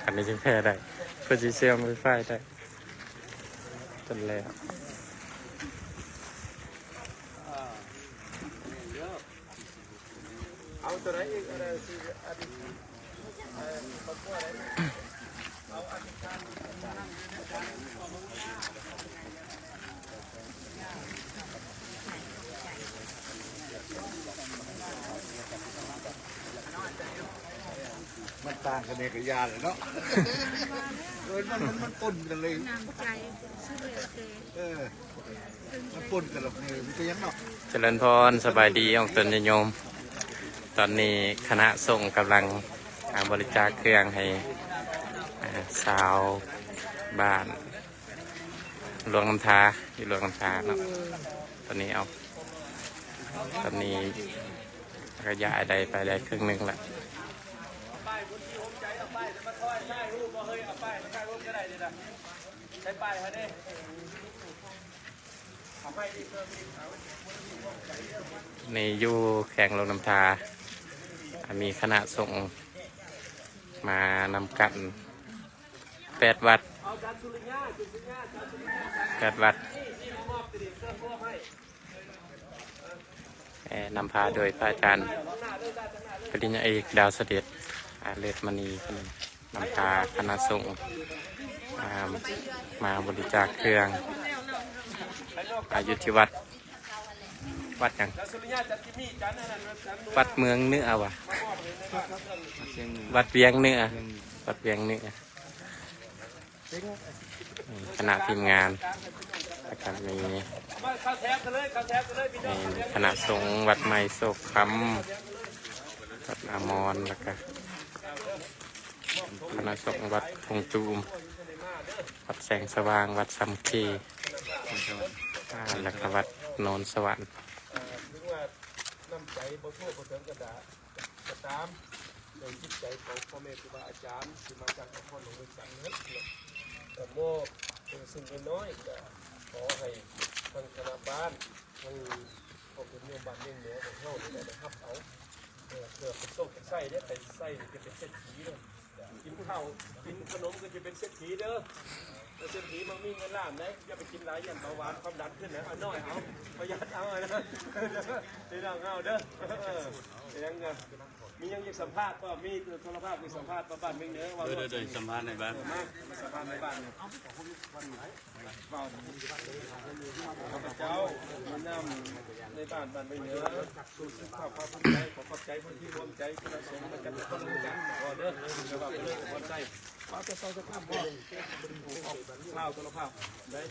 คันนี้จะแพ้ได้เพื่อจะเชื่อมไฟฟ้าได้จนแล้วเอาตัวไหนอีกอะไรสิอันนี้บักบัวอะไรเอาอันนี้การมันต่างกันเอกยาเลยเนาะมันปนกันเลยน้ำใจชื่อเลยมันปนกันหรอกเนี่ยมันจะยังเนาะเจริญพรสบายดีของตนโยมตอนนี้คณะส่งกำลังบริจาคเครื่องให้สาวบ้านหลวงน้ำทาอยู่หลวงน้ำทาเนาะตอนนี้ก็ย้ายไปได้ครึ่งหนึ่งละนี่อยู่แข่งลงน้ำทามีคณะส่งมานำกัน8 วัดนำพาโดยพระอาจารย์ปริญญาเอกดาวเสด็จเลิศมณีนำพาคณะส่งมาบริจาคเครื่องอยู่ที่วัดอย่างวัดเมืองเนื้อวะวัดเวียงเนื้อคณะทีมงานแล้วก็มีคณะสงฆ์วัดไม้โศกคำวัดอามรแล้วก็คณะสงฆ์วัดพงจูมวัดแสงสว่างวัดสัมคีแล้วก็วัดโนนสวรรค์น้ำใจบ่ทั่วบ่ถึงกระตามในจิตใจของพ่อแม่ครูบาอาจารย์ที่มาจากนครหลวงเวียงจันทร์นั้นแต่โม่เป็นสิ่งน้อยก็ขอให้ทางคณะบ้านทางของเป็นโยมบ้านเมืองเหนือของเขาได้รับเอาเพื่อเป็นต้มเป็นไส้เนี่ยเป็นไส้จะเป็นเศรษฐีเลยกินข้าวกินขนมก็จะเป็นเศรษฐีเด้อเศรษฐีมันมีเงินล้านนะอย่าไปกินหลายอย่างเบาหวานความดันขึ้นนะเอาน้อยเอาประหยัดเอานะตีดังเอาเด้อยังไงมียังสัมภาษณ์ก็มีโทรภาพมีสัมภาษณ์บ้านเมืองเหนือว่าเดินสัมภาษณ์ในบ้านสัมภาษณ์ในบ้านวันไหนข้าพเจ้านำในบ้านเมืองเหนือสู่ข้าวภูมิใจขอขอบใจคนที่ร่วมใจคณะสงฆ์มาจากคนรู้จักขอเด้อจะว่าเป็นเรื่องความใจว่าจะใส่สภาพบ่ข้าวโทรภาพได้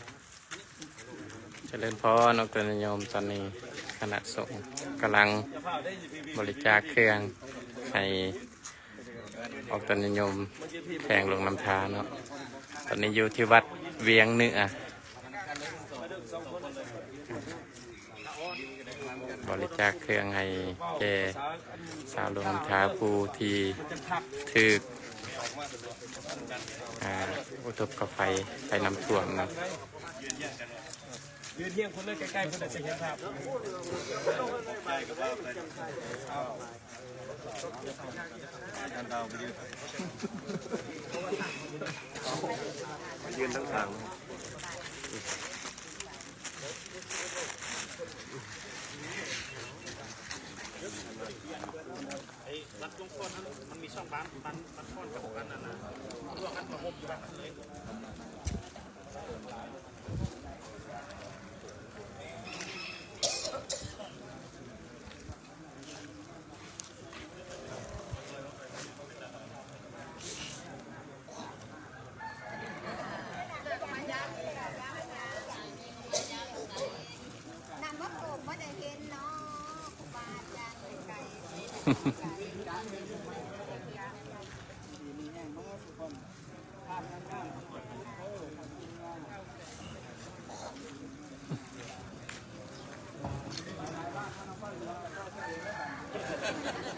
เจริญพรนกตัวนิยมตอนนี้คณะสงฆ์กำลังบริจาคเครื่องให้ออกตัวนิยมแข่งลงน้ำทาเนาะตอนนี้อยู่ที่วัดเวียงเนื้อบริจาคเครื่องให้แก่สาวลงน้ำทาผู้ที่ถืออุทกภัยไฟน้ำท่วมนะยืนเที่ยงคนเลยใกล้ๆคนจะเห็นภาพยืนทั้งทางรัดลงก้อนนั้นมันมีช่องบ้านก้อนกับกันนั่นนะร่วมกันประหบอยู่บ้านเลย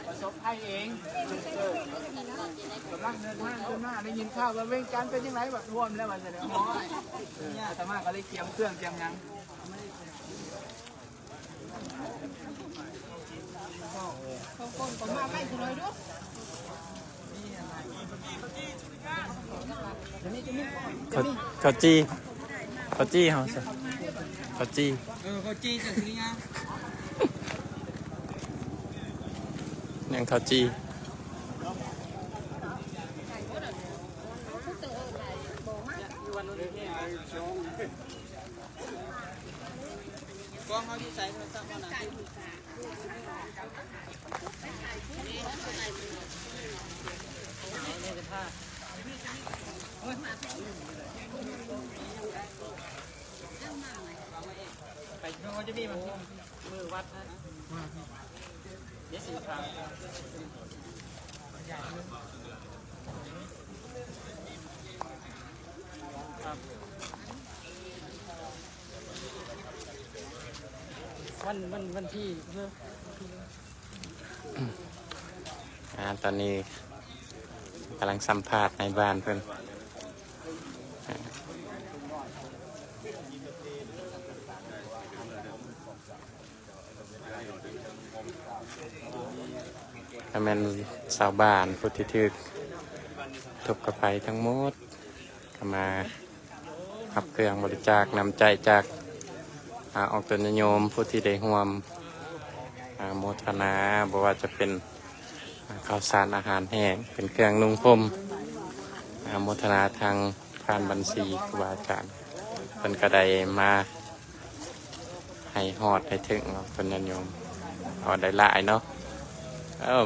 ประสบภัยเองกำลังเดินทางขึ้นหน้าได้ยินข่าวว่าเวียงจันทร์เป็นยังไงแบบรวมแล้วมันจะเนี่ยอาตมาก็เลยเตรียมเครื่องเตรียมยังคนมาไล่คุณเลยดู เขาจี้เขาจี้เขาสิเขาจี้ เขาจี้จากนี้ไง ยังเขาจี้ ก็เขาที่ใส่โทรศัพท์มาหนาไปเขาจะมีมือวัดนะเดี๋ยวสิครับ วันที่เพื่อ ตอนนี้กำลังสัมภาษณ์ในบ้านเพื่อนถ้าแม่นชาวบ้านผู้ที่ถึกทุกข์ภัยทั้งหมดก็มารับเครื่องบริจาคนำใจจากออกตนนิยมผู้ที่ได้ร่วมโมทนาบอกว่าจะเป็นข้าวสารอาหารแห้งเป็นเครื่องนุ่งห่มโมทนาทางผ่านบัญชีครูบาอาจารย์เป็นกระไดมาให้ฮอดให้ถึงเป็นนิยมฮอดได้หลายเนาะ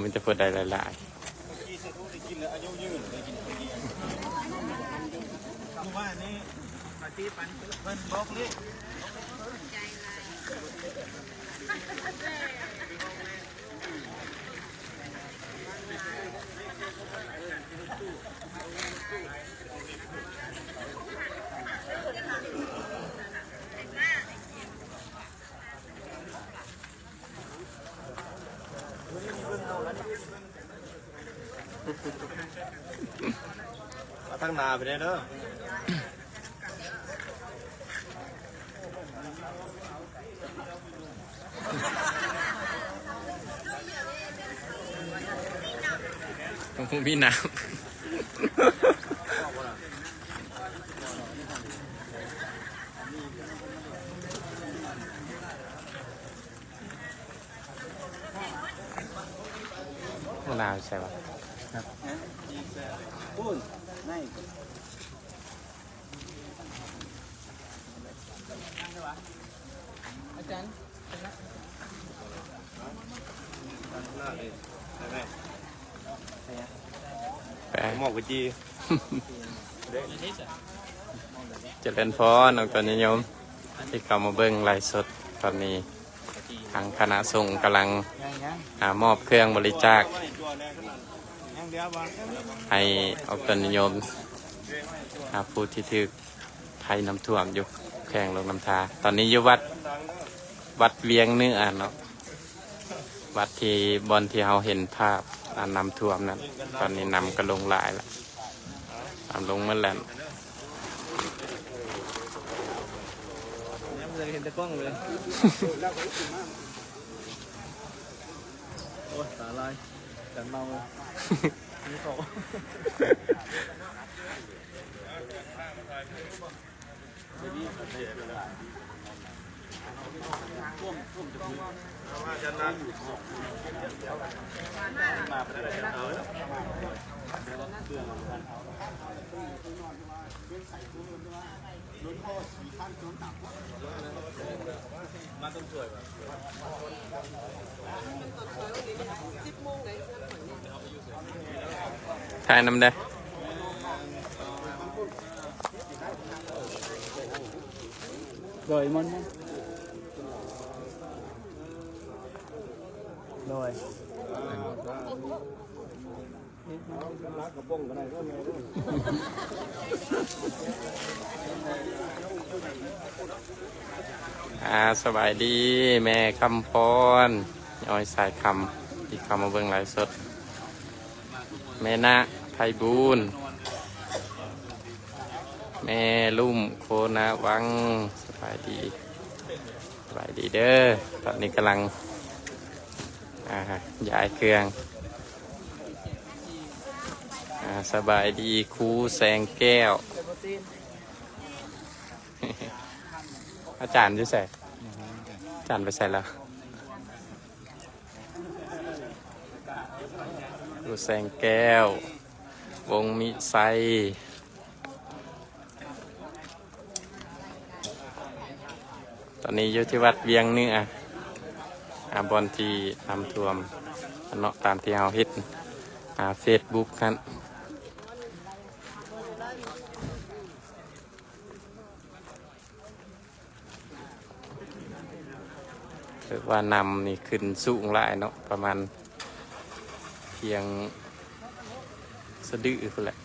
มันจะพูดได้หลายตั้งนาไปได้เด้อ ต้องมีน้ำมะนาวใช่ปะ พูดไม่อาจารย์ แปะ หมอกกะจี เจริญพรน้องตนนิยมที่เข้ามาเบิ้งไลฟ์สดตอนนี้ทางคณะสงฆ์กำลังมอบเครื่องบริจาคให้ออกตนนิยมผู้ที่ถือภัยน้ำท่วมอยู่แข่งลงน้ำทาตอนนี้อยู่วัดเวียงเนื้อเนาะวัดที่บอนที่เราเห็นภาพน้ำท่วมนั้นตอนนี้นำก็ลงหลายแล้วนำลงเมื่อแล้ว เลยเห็นแต่กล้องเลยโอ้ตาลายแต่เมาเลยนี่เขาถ่ายน้ำได้ rồi môn rồi สบายดีแม่คำพรย้อยสายคำที่เข้ามาเบิ่งไลฟ์สดแม่ณไพบูลย์แม่ลุ่มโคนาวังสบายดีเด้อตอนนี้กำลังย้ายเครื่องสบายดีครูแสงแก้ว ตีน อาจารย์จะใส่อาจารย์ไปใส่แล้วดูแสงแก้ว วงมิไซตอนนี้อยู่ที่วัดเวียงเนื้อบอนที่น้ำท่วมเนาะตามที่เราเห็นเฟซบุ๊กกันคือว่านำนี่ขึ้นสูงหลายเนาะประมาณเพียงสะดือคือแหละ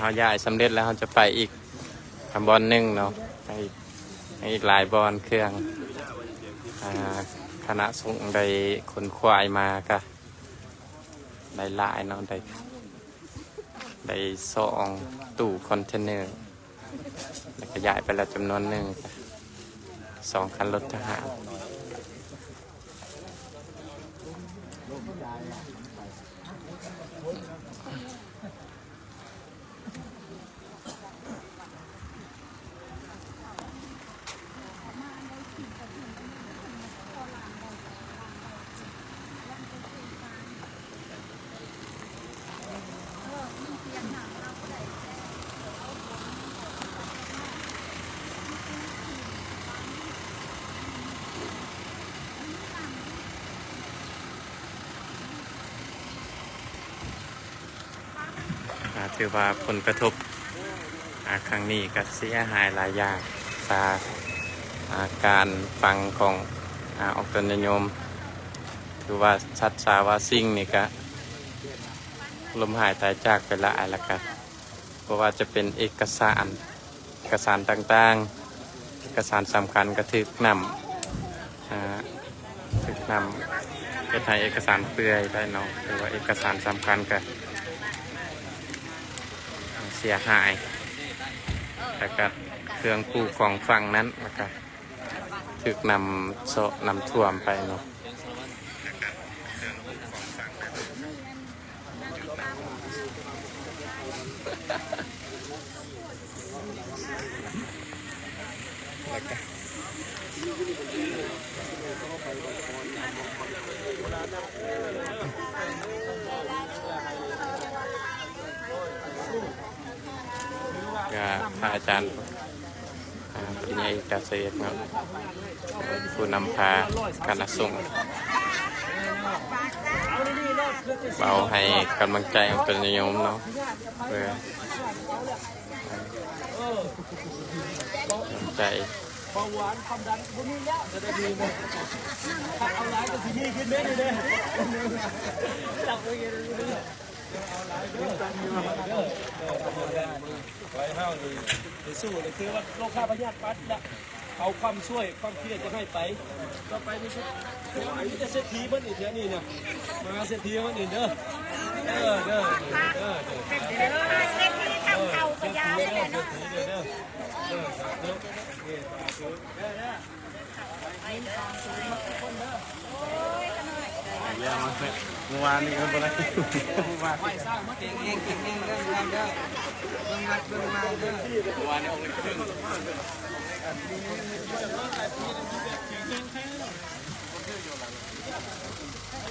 เขาย้ายสำเร็จแล้วเขาจะไปอีกบอลหนึ่งเนาะให้อีกหลายบอลเครื่องคณะสงฆ์ได้ขนควายมาก็ได้หลายเนาะได้2 ตู้คอนเทนเนอร์แล้วก็ย้ายไปแล้วจำนวนหนึ่ง2 คันรถทหารถือว่าผลกระทบครั้งนี้ก็เสียหายหลายอย่างสาการฟังขององค์ตนโยมถือว่าชัดสาว่าสิ่งนี่ก็ลมหายตายจากไปละแล้วกันเพราะว่าจะเป็นเอกสารต่างๆเอกสารสำคัญก็ถึกนำเป็นไทยเอกสารเปลือยได้เนาะหรือว่าเอกสารสำคัญก็เสียหายแล้วก็เครื่องปลูกของฝั่งนั้นแล้วก็ถึกนำท่วมไปเนาะพระอาจารย์ปริญญาเอกเกษตรครับผู้นำพาคณะสงฆ์เบาให้กำลังใจของตนโยมเนาะเพื่อกำลังใจเบาหวานความดันพวกนี้แล้วจะได้ดีไหมถ้าเอาหลายก็ทีนี้ขึ้นเด้เลยเด้จับไปกันเลยเอาหลายเด้อไว้ห้าวเลยไปสู้เลยคือว่าโลกาพยาธิปัดละเอาความช่วยความเครียดจะให้ไปต่อไปนี่ครับเดี๋ยวอันนี้จะเศรษฐีมันอีกเท่านี้เนี่ยมาเศรษฐีมันอีกเด้อเศรษฐีทำเขาก็ยาวเลยเนาะเมื่อวานนี่ก็เป็นไรไม่สร้างมาเก่งเรื่องเด้อเบิ่งมัดเบิ่งมาเด้อเมื่อวานนี้องค์ครึ่ง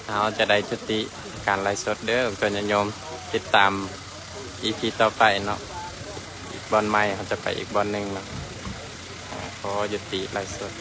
เราจะได้จุติการไลฟ์สดเด้อตัวโยมติดตาม EP ต่อไปเนาะอีกบอลใหม่เขาจะไปอีกบอลหนึ่งเนาะขอยุติไลฟ์สด